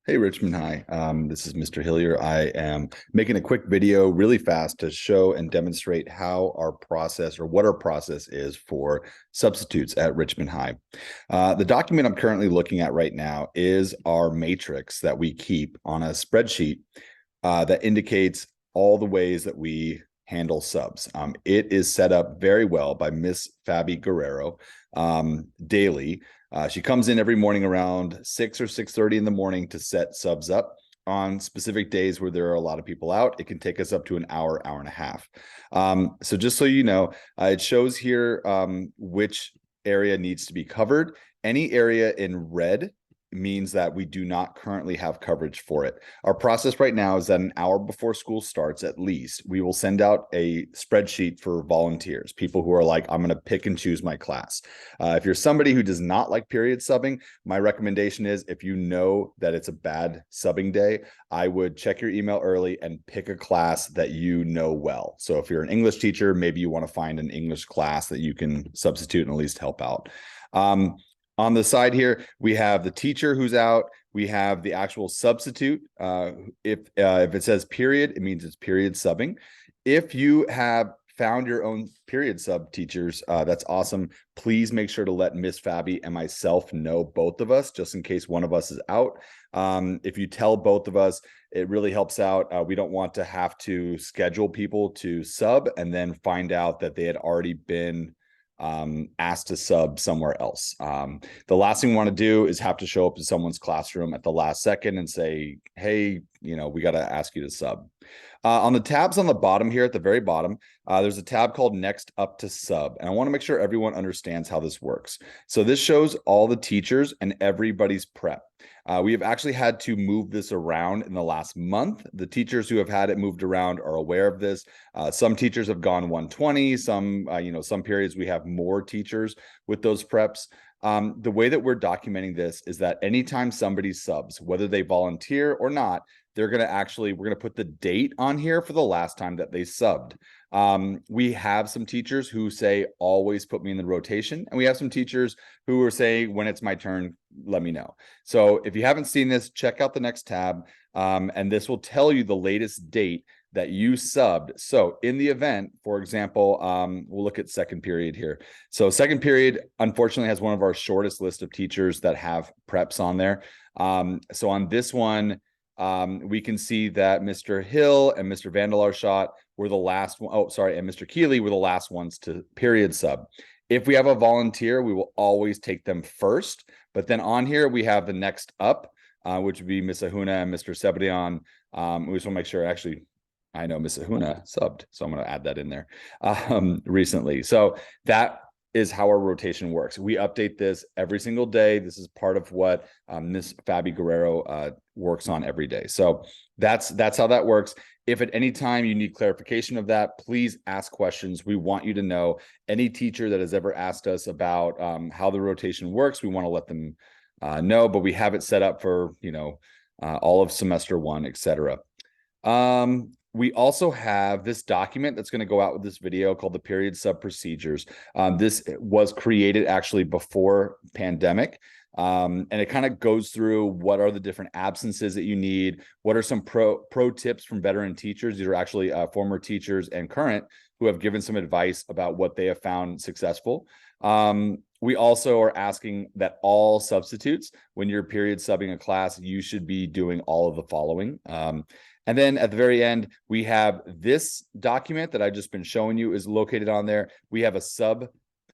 Hey, Richmond High. This is Mr. Hillier. I am making a quick video really fast to show and demonstrate how our process or what our process is for substitutes at Richmond High. The document I'm currently looking at right now is our matrix that we keep on a spreadsheet that indicates all the ways that we handle subs. It is set up very well by Miss Fabi Guerrero daily. She comes in every morning around 6 or 6:30 in the morning to set subs up. On specific days where there are a lot of people out, it can take us up to an hour, hour and a half. So just so you know, it shows here which area needs to be covered. Any area in red means that we do not currently have coverage for it. Our process right now is that an hour before school starts, at least, we will send out a spreadsheet for volunteers, people who are like, I'm going to pick and choose my class. If you're somebody who does not like period subbing, my recommendation is if you know that it's a bad subbing day, I would check your email early and pick a class that you know well. So if you're an English teacher, maybe you want to find an English class that you can substitute and at least help out. On the side here, we have the teacher who's out. We have the actual substitute. If it says period, it means it's period subbing. If you have found your own period sub teachers, that's awesome. Please make sure to let Miss Fabi and myself know, both of us, just in case one of us is out. If you tell both of us, it really helps out. We don't want to have to schedule people to sub and then find out that they had already been asked to sub somewhere else. The last thing we want to do is have to show up to someone's classroom at the last second and say, hey, we got to ask you to sub. On the tabs on the bottom here, at the very bottom, there's a tab called Next Up to Sub. And I want to make sure everyone understands how this works. So this shows all the teachers and everybody's prep. We have actually had to move this around in the last month. The teachers who have had it moved around are aware of this. Some teachers have gone 120. Some periods we have more teachers with those preps. The way that we're documenting this is that anytime somebody subs, whether they volunteer or not, we're going to put the date on here for the last time that they subbed. We have some teachers who say, always put me in the rotation. And we have some teachers who are saying, when it's my turn, let me know. So if you haven't seen this, check out the next tab. And this will tell you the latest date that you subbed. So in the event, for example, we'll look at second period here. So second period, unfortunately, has one of our shortest list of teachers that have preps on there. So on this one, we can see that Mr. Hill and Mr. Vandalarshat were the last one. Oh, sorry. And Mr. Keeley were the last ones to period sub. If we have a volunteer, we will always take them first. But then on here, we have the next up, which would be Miss Ahuna and Mr. Sebrian. We just want to make sure, actually, I know Miss Ahuna subbed, so I'm going to add that in there recently. So that is how our rotation works. We update this every single day. This is part of what Miss Fabi Guerrero works on every day. So that's how that works. If at any time you need clarification of that, please ask questions. We want you to know. Any teacher that has ever asked us about how the rotation works, we want to let them know, but we have it set up for, all of semester one, etc. We also have this document that's going to go out with this video called the Period Sub Procedures. This was created actually before pandemic. And it kind of goes through what are the different absences that you need, what are some pro tips from veteran teachers. These are actually former teachers and current who have given some advice about what they have found successful. We also are asking that all substitutes, when you're period subbing a class, you should be doing all of the following. And then at the very end, we have this document that I've just been showing you is located on there. We have a sub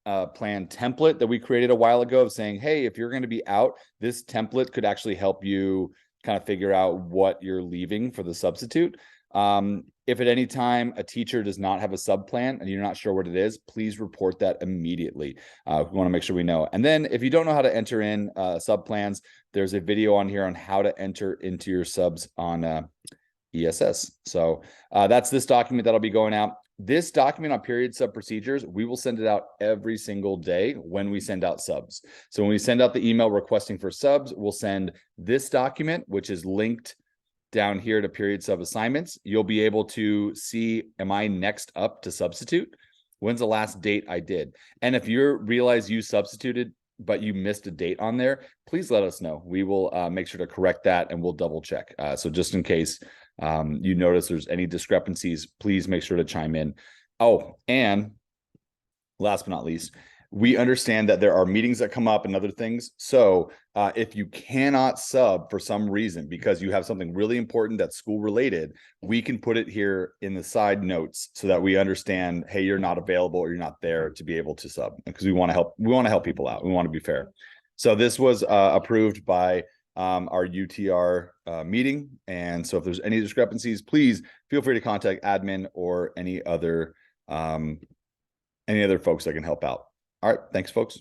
plan template that we created a while ago of saying, hey, if you're going to be out, this template could actually help you kind of figure out what you're leaving for the substitute. If at any time a teacher does not have a sub plan and you're not sure what it is, please report that immediately. We want to make sure we know. And then if you don't know how to enter in sub plans, there's a video on here on how to enter into your subs on ESS. So that's this document that'll be going out. This document on period sub procedures, we will send it out every single day when we send out subs. So when we send out the email requesting for subs, we'll send this document, which is linked down here to period sub assignments. You'll be able to see, am I next up to substitute? When's the last date I did? And if you realize you substituted but you missed a date on there, please let us know. We will make sure to correct that, and we'll double check. So just in case you notice there's any discrepancies, please make sure to chime in. Oh, and last but not least, we understand that there are meetings that come up and other things. So if you cannot sub for some reason because you have something really important that's school related, we can put it here in the side notes so that we understand, hey, you're not available or you're not there to be able to sub, because we want to help. We want to help people out. We want to be fair. So this was approved by our UTR meeting. And so if there's any discrepancies, please feel free to contact admin or any other folks that can help out. All right. Thanks, folks.